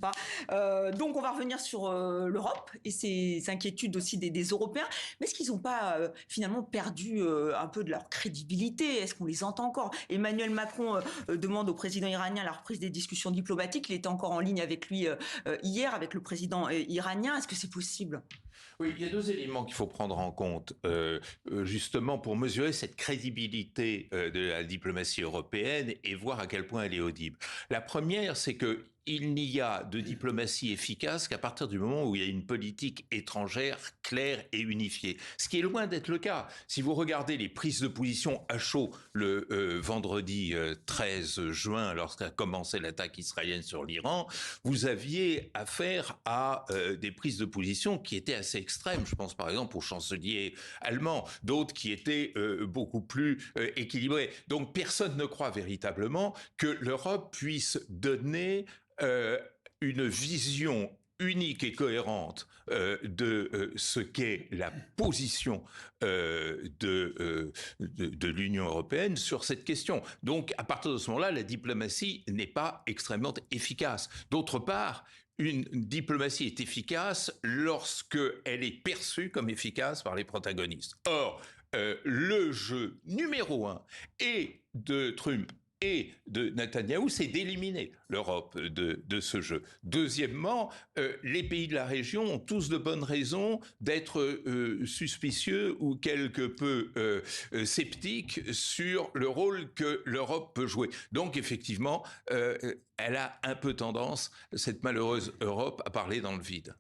Pas. Donc on va revenir sur l'Europe et ses inquiétudes aussi des Européens. Mais est-ce qu'ils n'ont pas finalement perdu un peu de leur crédibilité? Est-ce qu'on les entend encore? Emmanuel Macron demande au président iranien la reprise des discussions diplomatiques. Il était encore en ligne avec lui hier, avec le président iranien. Est-ce que c'est possible? Oui, il y a deux éléments qu'il faut prendre en compte, justement pour mesurer cette crédibilité de la diplomatie européenne et voir à quel point elle est audible. La première, c'est que il n'y a de diplomatie efficace qu'à partir du moment où il y a une politique étrangère claire et unifiée. Ce qui est loin d'être le cas. Si vous regardez les prises de position à chaud le vendredi 13 juin, lorsqu'a commencé l'attaque israélienne sur l'Iran, vous aviez affaire à des prises de position qui étaient assez extrêmes. Je pense par exemple au chancelier allemand, d'autres qui étaient beaucoup plus équilibrées. Donc personne ne croit véritablement que l'Europe puisse donner une vision unique et cohérente de ce qu'est la position de l'Union européenne sur cette question. Donc, à partir de ce moment-là, la diplomatie n'est pas extrêmement efficace. D'autre part, une diplomatie est efficace lorsque elle est perçue comme efficace par les protagonistes. Or, le jeu numéro un est de Trump et de Netanyahou, c'est d'éliminer l'Europe de ce jeu. Deuxièmement, les pays de la région ont tous de bonnes raisons d'être suspicieux ou quelque peu sceptiques sur le rôle que l'Europe peut jouer. Donc effectivement, elle a un peu tendance, cette malheureuse Europe, à parler dans le vide.